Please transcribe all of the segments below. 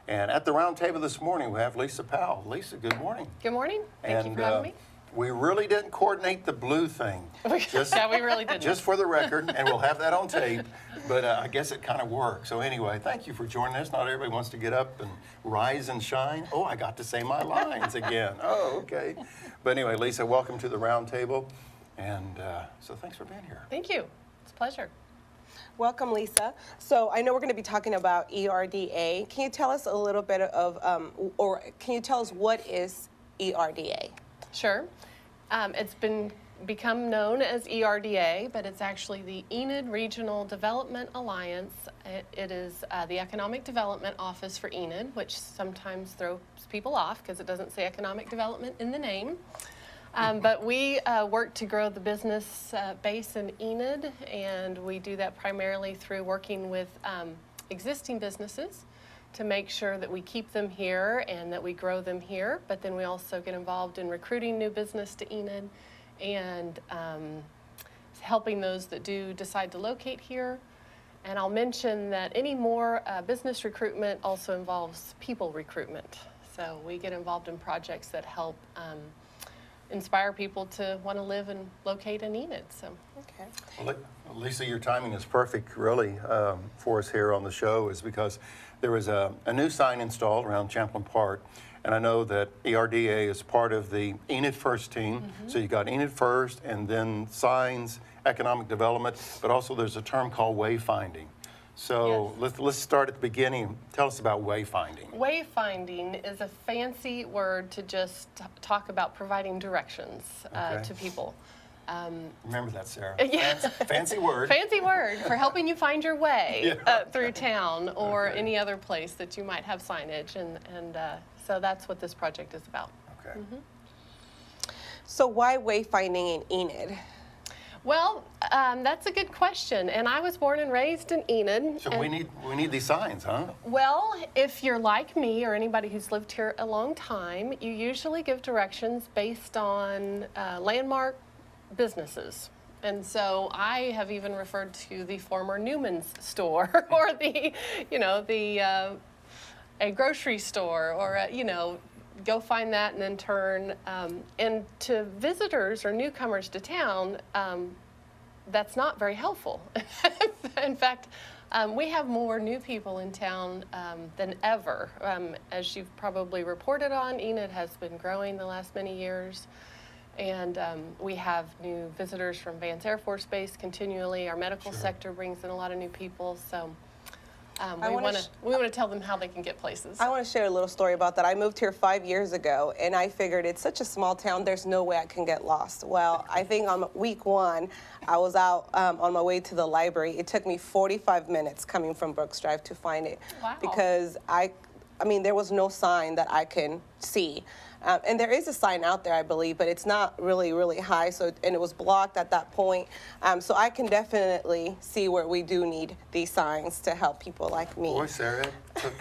And at the round table this morning, we have Lisa Powell. Lisa, good morning. Good morning. Thank you for having me. We really didn't coordinate the blue thing. Yeah, we really didn't. Just for the record, and we'll have that on tape, but I guess it kind of worked. So anyway, thank you for joining us. Not everybody wants to get up and rise and shine. Oh, I got to say my lines again. Oh, okay. But anyway, Lisa, welcome to the round table. And so thanks for being here. Thank you. It's a pleasure. Welcome, Lisa. So I know we're going to be talking about ERDA. Can you tell us a little bit of, or can you tell us what is ERDA? Sure. It's become known as ERDA, but it's actually the Enid Regional Development Alliance. It is the Economic Development Office for Enid, which sometimes throws people off because it doesn't say economic development in the name. But we work to grow the business base in Enid, and we do that primarily through working with existing businesses to make sure that we keep them here and that we grow them here. But then we also get involved in recruiting new business to Enid and helping those that do decide to locate here. And I'll mention that any more business recruitment also involves people recruitment. So we get involved in projects that help inspire people to want to live and locate in Enid. So, okay. Well, Lisa, your timing is perfect, really, for us here on the show, is because there was a new sign installed around Champlain Park, and I know that ERDA is part of the Enid First team. So you got Enid First, and then signs, economic development, but also there's a term called wayfinding. So let's start at the beginning. Tell us about wayfinding. Wayfinding is a fancy word to just talk about providing directions to people. Remember that, Sarah. Yeah. Fancy word. Fancy word for helping you find your way through town or any other place that you might have signage. And so that's what this project is about. Okay. So why wayfinding in Enid? Well, that's a good question. And I was born and raised in Enid. So we need these signs, huh? Well, if you're like me or anybody who's lived here a long time, you usually give directions based on landmark businesses. And so I have even referred to the former Newman's store or the, a grocery store or, go find that and then turn. And to visitors or newcomers to town, that's not very helpful. In fact, we have more new people in town than ever. As you've probably reported on, Enid has been growing the last many years. And we have new visitors from Vance Air Force Base continually. Our medical sector brings in a lot of new people. So we want to tell them how they can get places. I want to share a little story about that. I moved here 5 years ago, and I figured it's such a small town, there's no way I can get lost. Well, I think on week one, I was out on my way to the library. It took me 45 minutes coming from Brooks Drive to find it. Wow. Because I mean, there was no sign that I can see. And there is a sign out there, I believe, but it's not really, really high, and it was blocked at that point. So I can definitely see where we do need these signs to help people like me. Boy, Sarah, it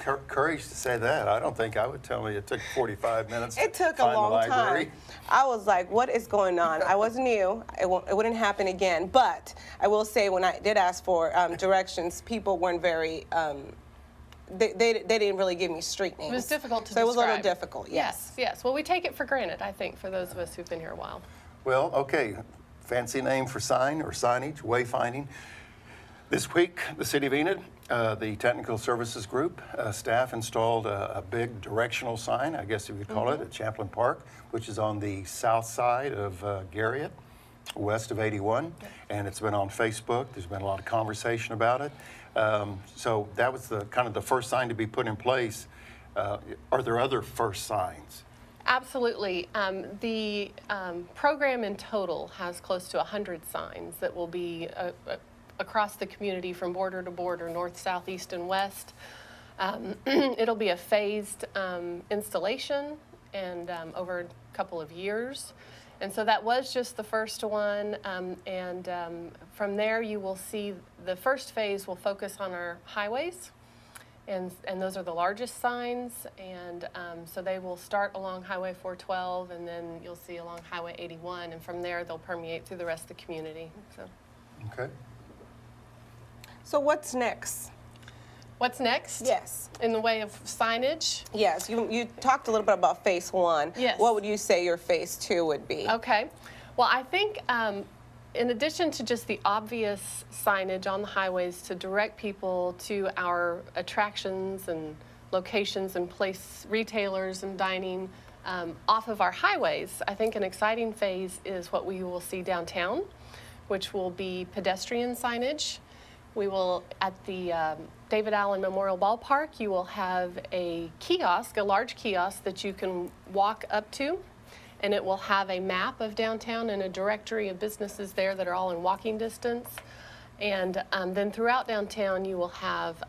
took courage to say that. I don't think I would tell me it took 45 minutes It took to find a long the library. time. I was like, what is going on? I was new. It wouldn't happen again. But I will say, when I did ask for directions, people weren't very... They didn't really give me street names. It was difficult to describe. So it was a little describe. difficult, yes. Yes. Well, we take it for granted, I think, for those of us who've been here a while. Well, okay, fancy name for sign or signage, wayfinding. This week, the City of Enid, the Technical Services Group staff installed a big directional sign, I guess you could call it, at Champlain Park, which is on the south side of Garriott, west of 81, and it's been on Facebook. There's been a lot of conversation about it. So that was the kind of the first sign to be put in place. Are there other first signs? Absolutely. The program in total has close to 100 signs that will be across the community from border to border, north, south, east, and west. It'll be a phased installation and over a couple of years. And so that was just the first one, from there you will see the first phase will focus on our highways, and those are the largest signs, and so they will start along Highway 412, and then you'll see along Highway 81, and from there they'll permeate through the rest of the community. So. Okay. So what's next? What's next? Yes. In the way of signage? Yes, you talked a little bit about phase one. Yes. What would you say your phase two would be? Okay. Well, I think in addition to just the obvious signage on the highways to direct people to our attractions and locations and place retailers and dining off of our highways, I think an exciting phase is what we will see downtown, which will be pedestrian signage. We will, at the David Allen Memorial Ballpark, you will have a kiosk, a large kiosk that you can walk up to, and it will have a map of downtown and a directory of businesses there that are all in walking distance. And then throughout downtown, you will have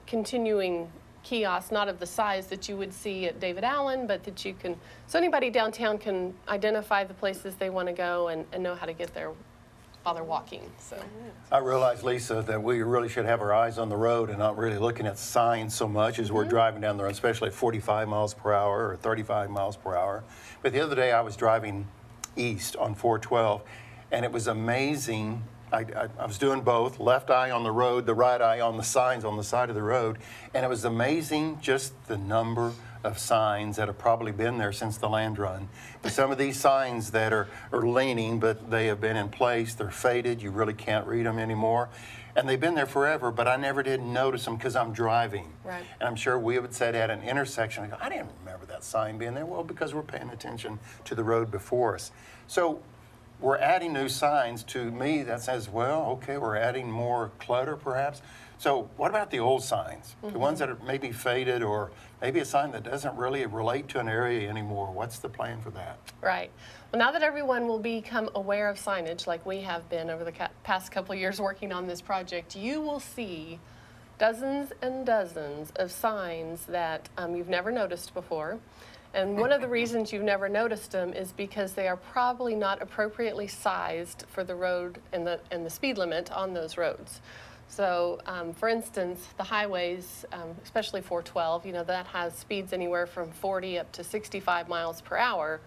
continuing kiosks, not of the size that you would see at David Allen, but that you can, so anybody downtown can identify the places they want to go and know how to get there while they're walking. So I realize, Lisa, that we really should have our eyes on the road and not really looking at signs so much as we're driving down the road, especially at 45 miles per hour or 35 miles per hour. But the other day I was driving east on 412, and it was amazing. I was doing both, left eye on the road, the right eye on the signs on the side of the road, and it was amazing just the number of signs that have probably been there since the land run. But some of these signs that are leaning, but they have been in place, they're faded, you really can't read them anymore. And they've been there forever, but I never did notice them because I'm driving. Right. And I'm sure we would say at an intersection, I go, I didn't remember that sign being there. Well, because we're paying attention to the road before us. So we're adding new signs. To me, that says, well, okay, we're adding more clutter perhaps. So what about the old signs? The ones that are maybe faded, or maybe a sign that doesn't really relate to an area anymore? What's the plan for that? right. Well, now that everyone will become aware of signage, like we have been over the past couple of years working on this project, you will see dozens and dozens of signs that you've never noticed before. And one of the reasons you've never noticed them is because they are probably not appropriately sized for the road and the speed limit on those roads. So, for instance, the highways, especially 412, that has speeds anywhere from 40 up to 65 miles per hour.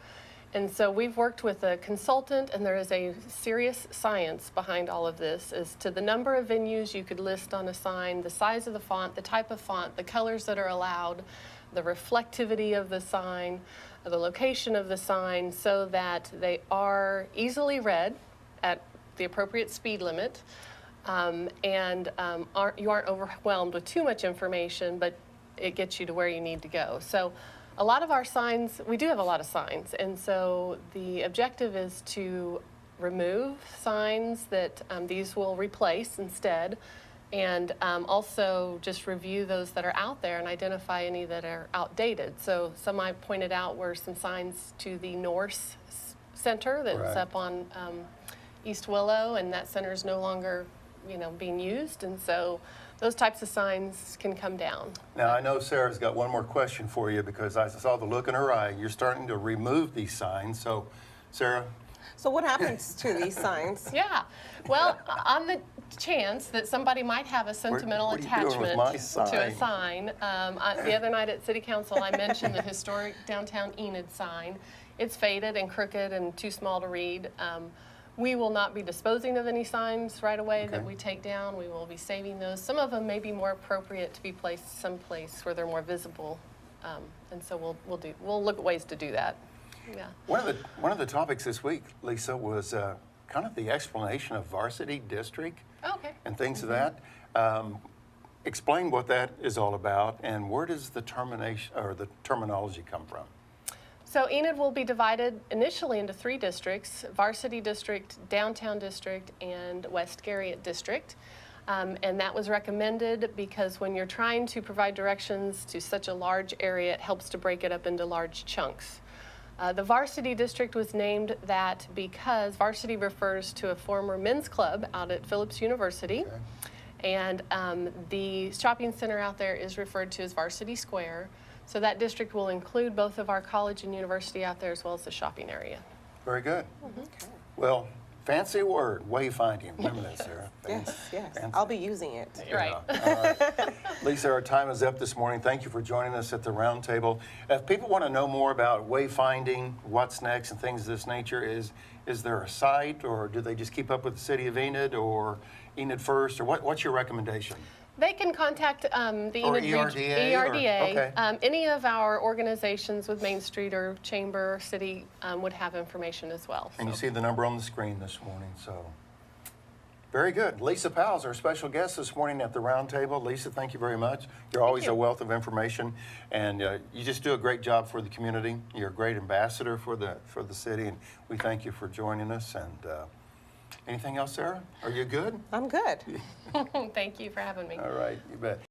And so we've worked with a consultant, and there is a serious science behind all of this as to the number of venues you could list on a sign, the size of the font, the type of font, the colors that are allowed, the reflectivity of the sign, the location of the sign, so that they are easily read at the appropriate speed limit, and you aren't overwhelmed with too much information, but it gets you to where you need to go. So a lot of our signs, we do have a lot of signs, and so the objective is to remove signs that these will replace instead, and also just review those that are out there and identify any that are outdated. So some I pointed out were some signs to the Norse Center that's Right. up on East Willow, and that center is no longer being used, and so those types of signs can come down. Now, I know Sarah's got one more question for you because I saw the look in her eye. You're starting to remove these signs. So, Sarah? So what happens to these signs? Yeah. Well, on the chance that somebody might have a sentimental what are you doing with attachment my to a sign, the other night at City Council, I mentioned the historic downtown Enid sign. It's faded and crooked and too small to read. We will not be disposing of any signs right away that we take down. We will be saving those. Some of them may be more appropriate to be placed someplace where they're more visible, and so we'll look at ways to do that. Yeah. One of the topics this week, Lisa, was kind of the explanation of varsity district Okay. and things of that. Explain what that is all about, and where does the terminology come from? So Enid will be divided initially into 3 districts: Varsity District, Downtown District, and West Garriott District. And that was recommended because when you're trying to provide directions to such a large area, it helps to break it up into large chunks. The Varsity District was named that because varsity refers to a former men's club out at Phillips University. Okay. And the shopping center out there is referred to as Varsity Square. So that district will include both of our college and university out there, as well as the shopping area. Very good. Okay. Well, fancy word, wayfinding. Remember that, Sarah? Yes. Fancy. I'll be using it. Right. All right. Lisa, our time is up this morning. Thank you for joining us at the round table. If people want to know more about wayfinding, what's next, and things of this nature, is there a site, or do they just keep up with the City of Enid, or Enid First, or what's your recommendation? They can contact the Or Enid ERDA, or- ERDA. okay. Any of our organizations with Main Street or Chamber or City would have information as well. And you so. see the number on the screen this morning, so. Very good. Lisa Powell's our special guest this morning at the round table. Lisa, thank you very much. You're always you. a wealth of information, and you just do a great job for the community. You're a great ambassador for the city, and we thank you for joining us. And anything else, Sarah? Are you good? I'm good. Thank you for having me. All right, you bet.